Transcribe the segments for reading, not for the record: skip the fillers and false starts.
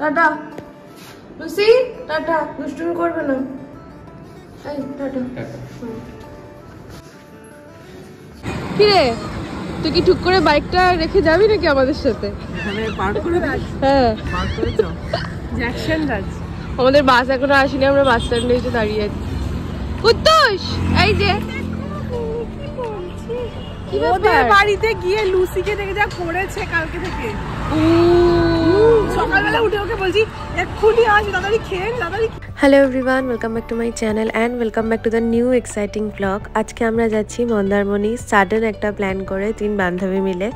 Tata Lucy, tata, দুষ্টুমি করবে না। এই টাটা। কি রে, তুই কি টুক করে বাইকটা রেখে যাবি নাকি আমাদের সাথে? হ্যাঁ, আমাদের বাস এখনো আসেনি, আমরা বাস স্ট্যান্ডে এসে দাঁড়িয়ে আছি। কুত্তুস, এই যে ওদের বাড়িতে গিয়ে লুসিকে দেখে যা করেছে কালকে থেকে, সকালবেলা উঠে ওকে বলছি এক্ষুনি আজ তাড়াতাড়ি খেয়ে তাড়াতাড়ি। Hello everyone, welcome back to my channel and welcome back to the new exciting blog. আজকে আমরা যাচ্ছি মন্দারমণি, সাডেন একটা প্ল্যান করে 3 বান্ধবী মিলে।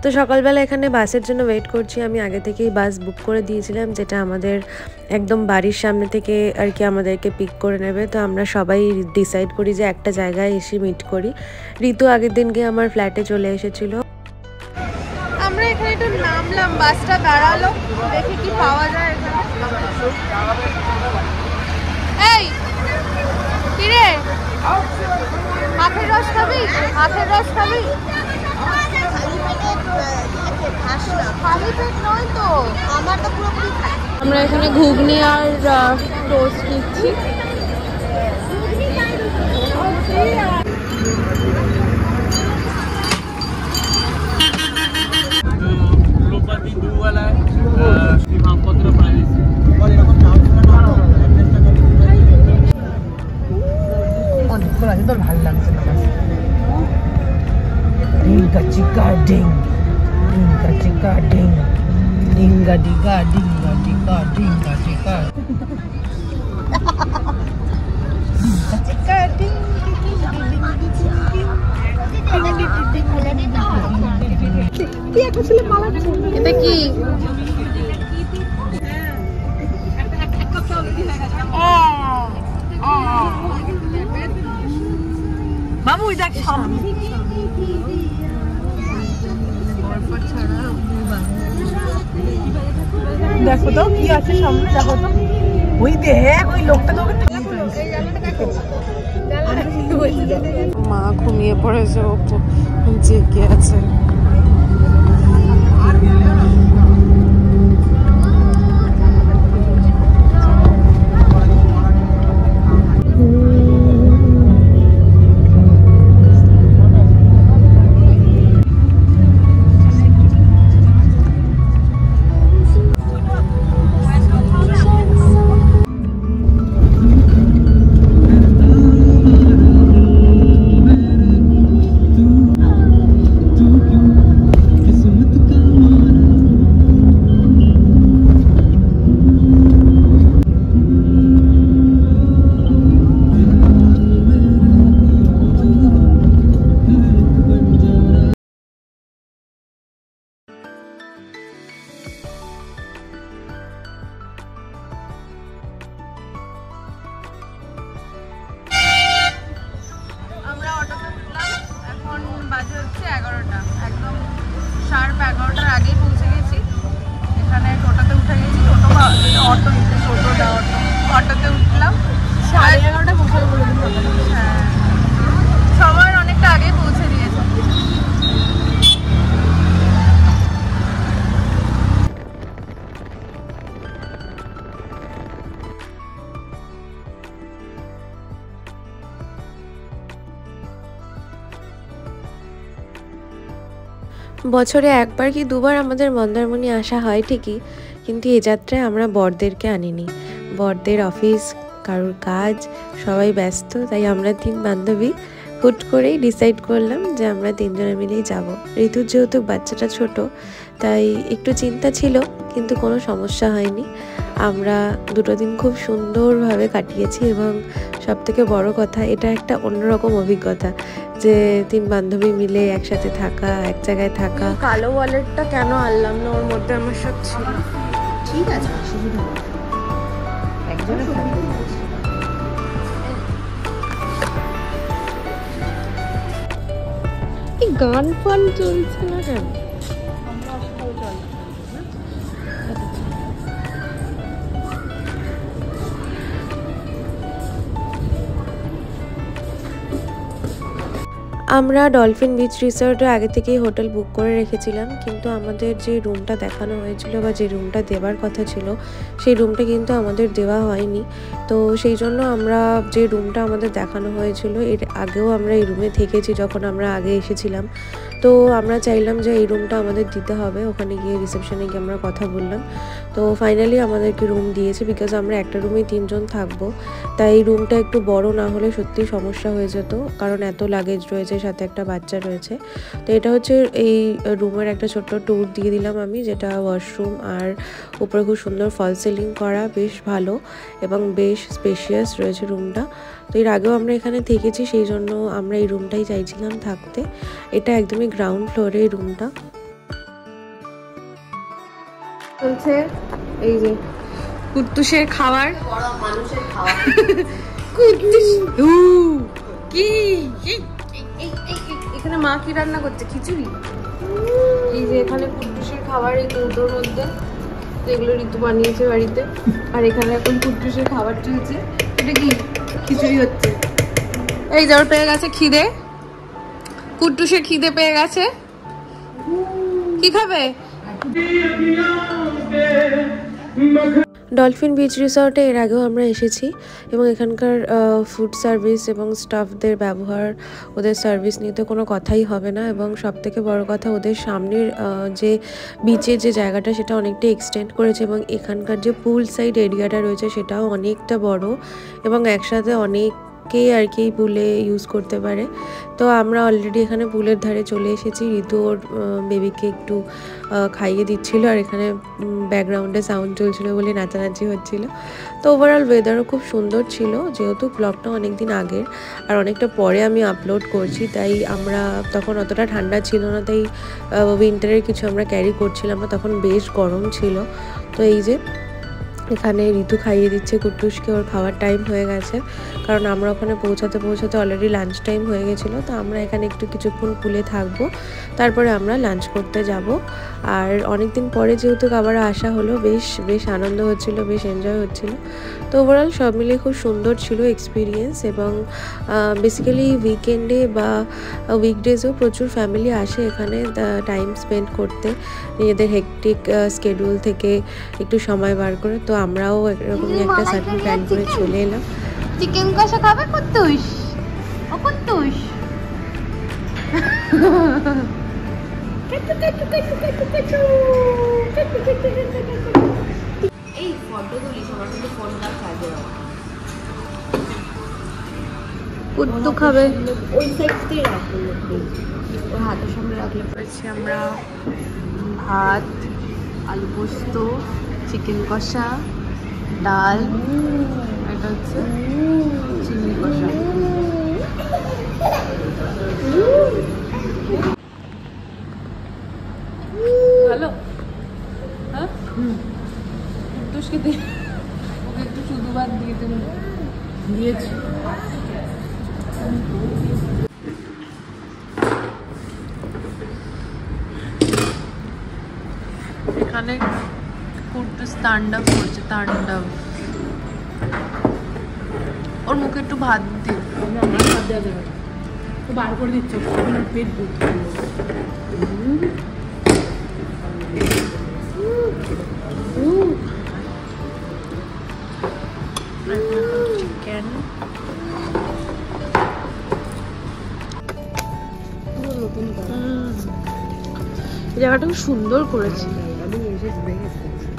তো সকালবেলা এখানে বাসের জন্য ওয়েট করছি। আমি আগে থেকেই বাস বুক করে দিয়েছিলাম, যেটা আমাদের একদম বাড়ির সামনে থেকে আর কি আমাদেরকে পিক করে নেবে। তো আমরা সবাই ডিসাইড করি যে একটা জায়গায় এসে মিট করি। ঋতু আগের দিনকে আমার ফ্ল্যাটে চলে এসেছিল। আমরা এখানে একটু নামলাম, বাসটা দাঁড়ালো, দেখি কি পাওয়া যায় এখানে। এই কি রে, আখের রস খাবি? আখের রস খাবি? আমরা এখানে ঘুগনি আর টোস্ট নিচ্ছি। অনেকক্ষণ আছে, তোর ভালো লাগছে না? ডিঙ্গা চিকা ডিং, ডিঙ্গা চিকা ডিং, ডিঙ্গা ডিঙ্গা ডিঙ্গা ডিঙ্গা ডিঙ্গা চিকা চিকা ডিং। কি একটা ছেলে পালাচ্ছে। এটা কি? মামু দেখ সামনে, দেখো তো কি আছে সামনে, দেখো তো ওই দেখ ওই লোকটা তোকে মা ঘুমিয়ে পড়েছে, ও জেগে আছে। বাজে হচ্ছে 11টা, একদম শার্প 11টার আগেই পৌঁছে গেছি। এখানে টোটোতে উঠে গেছি, অটোতে উঠলাম। 11:30 পৌঁছাতে বলে দিল। হ্যাঁ, সময়ের অনেকটা আগেই পৌঁছে দিয়েছে। বছরে একবার কি দুবার আমাদের মন্দারমণি আসা হয় ঠিকই, কিন্তু এ যাত্রায় আমরা বরদেরকে আনিনি। বরদের অফিস, কারোর কাজ, সবাই ব্যস্ত, তাই আমরা 3 বান্ধবী হুট করেই ডিসাইড করলাম যে আমরা 3 জনে মিলেই যাব। ঋতুর যেহেতু বাচ্চাটা ছোট, তাই একটু চিন্তা ছিল, কিন্তু কোনো সমস্যা হয়নি। আমরা 2 দিন খুব সুন্দরভাবে কাটিয়েছি এবং সবথেকে বড় কথা, এটা একটা অন্যরকম অভিজ্ঞতা যে 3 বান্ধবী মিলে একসাথে থাকা, এক জায়গায় থাকা। কালো ওয়ালেটটা কেন আনলাম না, ওর মধ্যে আমার সব ছিল। ঠিক আছে, অসুবিধা নেই, একজনের থাকবে। এই গান ফান চলছে না কেন? আমরা ডলফিন বিচ রিসর্টে আগে থেকেই হোটেল বুক করে রেখেছিলাম, কিন্তু আমাদের যে রুমটা দেখানো হয়েছিল বা যে রুমটা দেওয়ার কথা ছিল সেই রুমটা কিন্তু আমাদের দেওয়া হয়নি। তো সেই জন্য আমরা যে রুমটা আমাদের দেখানো হয়েছিল, এর আগেও আমরা এই রুমে থেকেছি যখন আমরা আগে এসেছিলাম। তো আমরা চাইলাম যে এই রুমটা আমাদের দিতে হবে, ওখানে গিয়ে রিসেপশনে গিয়ে আমরা কথা বললাম। তো ফাইনালি আমাদেরকে রুম দিয়েছে, বিকজ আমরা একটা রুমেই 3 জন থাকবো। তাই এই রুমটা একটু বড় না হলে সত্যি সমস্যা হয়ে যেত, কারণ এত লাগেজ রয়েছে, সাথে একটা বাচ্চা রয়েছে। তো এটা হচ্ছে এই রুমের একটা ছোট্ট ট্যুর দিয়ে দিলাম আমি, যেটা ওয়াশরুম আর উপরে খুব সুন্দর ফল সিলিং করা, বেশ ভালো এবং বেশ স্পেশিয়াস রয়েছে রুমটা। তো এর আগেও আমরা এখানে থেকেছি, সেই জন্য আমরা এই রুমটাই চাইছিলাম থাকতে। এটা একদমই গ্রাউন্ড ফ্লোরে এই রুমটা। চলছে এই যে কুদ্দুসের খাবার, কুদ্দুস কি এখানে মা কি রান্না করছে? খিচুড়ি। এই যে এখানে কুদ্দুসের খাবার এই কৌটোর মধ্যে, যেগুলো ঋতু বানিয়েছে বাড়িতে। আর এখানে এখন কুদ্দুসের খাবার চলছে। এটা কি? খিচুড়ি হচ্ছে। এই যে ওর পেয়ে গেছে খিদে, কুদ্দুসের খিদে পেয়ে গেছে। কি খাবে? ডলফিন বিচ রিসর্টে এর আগেও আমরা এসেছি এবং এখানকার ফুড সার্ভিস এবং স্টাফদের ব্যবহার, ওদের সার্ভিস নিয়ে তো কোনো কথাই হবে না। এবং সবথেকে বড় কথা, ওদের সামনের যে বিচের যে জায়গাটা সেটা অনেকটা এক্সটেন্ড করেছে এবং এখানকার যে পুল সাইড এরিয়াটা রয়েছে সেটাও অনেকটা বড় এবং একসাথে অনেককেই আর কি পুলে ইউজ করতে পারে। তো আমরা অলরেডি এখানে পুলের ধারে চলে এসেছি। ঋতু ওর বেবিকে একটু খাইয়ে দিচ্ছিল আর এখানে ব্যাকগ্রাউন্ডে সাউন্ড চলছিল বলে নাচানাচি হচ্ছিল। তো ওভারঅল ওয়েদারও খুব সুন্দর ছিল, যেহেতু ব্লগটা অনেক দিন আগের আর অনেকটা পরে আমি আপলোড করছি, তাই আমরা তখন অতটা ঠান্ডা ছিল না, তাই উইন্টারের কিছু আমরা ক্যারি করছিলাম না, তখন বেশ গরম ছিল। তো এই যে এখানে ঋতু খাইয়ে দিচ্ছে কুট্টুসকে, ওর খাওয়ার টাইম হয়ে গেছে, কারণ আমরা ওখানে পৌঁছাতে অলরেডি লাঞ্চ টাইম হয়ে গেছিলো। তো আমরা এখানে কিছুক্ষণ পুলে থাকবো, তারপরে আমরা লাঞ্চ করতে যাব। আর অনেক দিন পরে যেহেতু আবার আসা হলো, বেশ আনন্দ হচ্ছিল, বেশ এনজয় হচ্ছিল। তো ওভারঅল সব মিলিয়ে খুব সুন্দর ছিল এক্সপিরিয়েন্স। এবং বেসিক্যালি উইকেন্ডে বা উইকডেজেও প্রচুর ফ্যামিলি আসে এখানে টাইম স্পেন্ড করতে, নিজেদের হেকটিক স্কেডিউল থেকে একটু সময় বার করে। তো আমরাও এরকমই একটা সাডেন প্ল্যান করে চলে এলাম। চিকেন কষা খাবে কুদ্দুস? ও কুদ্দুস, এই ফটো তুলি সবার কিন্তু ফোনটা চার্জে দাও। কুদ্দু খাবে, ওই সাইডটাই রাখো, ওর হাতের সামনে রাখলে। পেয়েছি আমরা ভাত, আলু পোস্ত, চিকেন কষা, ডাল, এটা হচ্ছে চিংড়ি কষা। ভালো? হ্যাঁ, কুদ্দুসকে দে, ওকে একটু শুধু ভাত দিয়ে দিয়েছি। এখানে কুদ্দুস তাণ্ডব করছে, তাণ্ডব। ওর মুখে একটু ভাত দিই, আমার ভাত দেওয়া যাবে, তো বার করে দিচ্ছে পেট ভর্তি। চিকেন জায়গাটা খুব সুন্দর করেছে।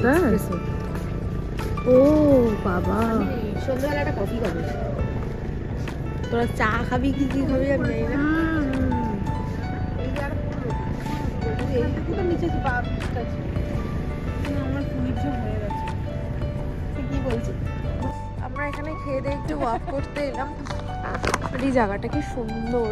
হ্যাঁ, ও বাবা, সন্ধ্যাবেলা একটা কফি খাবে, তোরা চা খাবি কি কি খাবি আমি জানি না। নিচে আমার পুলিশও হয়ে গেছে, কি বলছি। আমরা এখানে খেয়ে দিয়ে একটু ওয়াক করতে এলাম, আর এই জায়গাটা কি সুন্দর।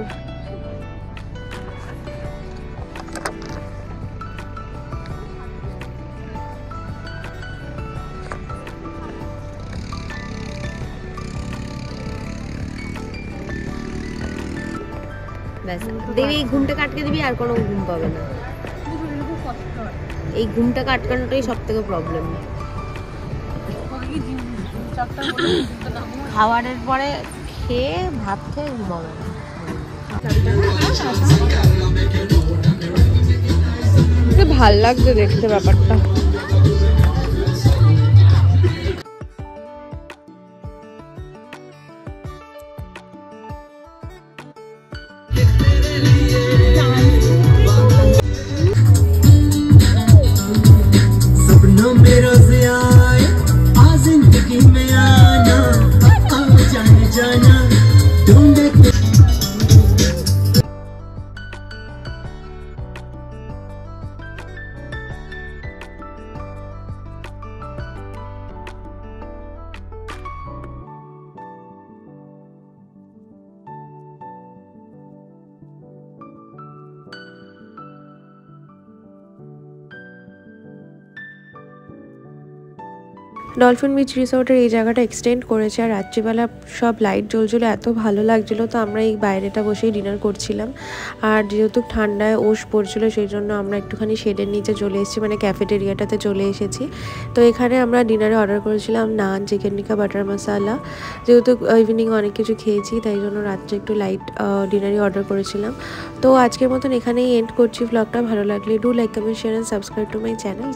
দেবী এই ঘুমটাকে আটকে দিবি, আর কোনো ঘুম পাবে না। এই ঘুমটাকে আটকানোটাই সব থেকে প্রবলেম। খাবারের পরে খেয়ে ভাত খেয়ে ঘুমাবে না। ভাল লাগছে দেখতে ব্যাপারটা। सपनों में रोज आए आ जिंदगी में आना आओ जाने जाना ढूंढे ডলফিন বিচ রিসোর্টের এই জায়গাটা এক্সটেন্ড করেছে আর রাত্রিবেলা সব লাইট জ্বলছিল, এত ভালো লাগছিল। তো আমরা এই বাইরেটা বসেই ডিনার করছিলাম। আর যেহেতু ঠান্ডায় ওশ পড়ছিল সেই জন্য আমরা একটুখানি শেডের নিচে চলে এসেছি, মানে ক্যাফেটেরিয়াটাতে চলে এসেছি। তো এখানে আমরা ডিনারে অর্ডার করেছিলাম নান, চিকেন টিক্কা, বাটার মশালা। যেহেতু ইভিনিং অনেক কিছু খেয়েছি তাই জন্য রাত্রে একটু লাইট ডিনারই অর্ডার করেছিলাম। তো আজকের মতন এখানেই এন্ড করছি ব্লগটা। ভালো লাগলে do like, comment, share and subscribe to my channel.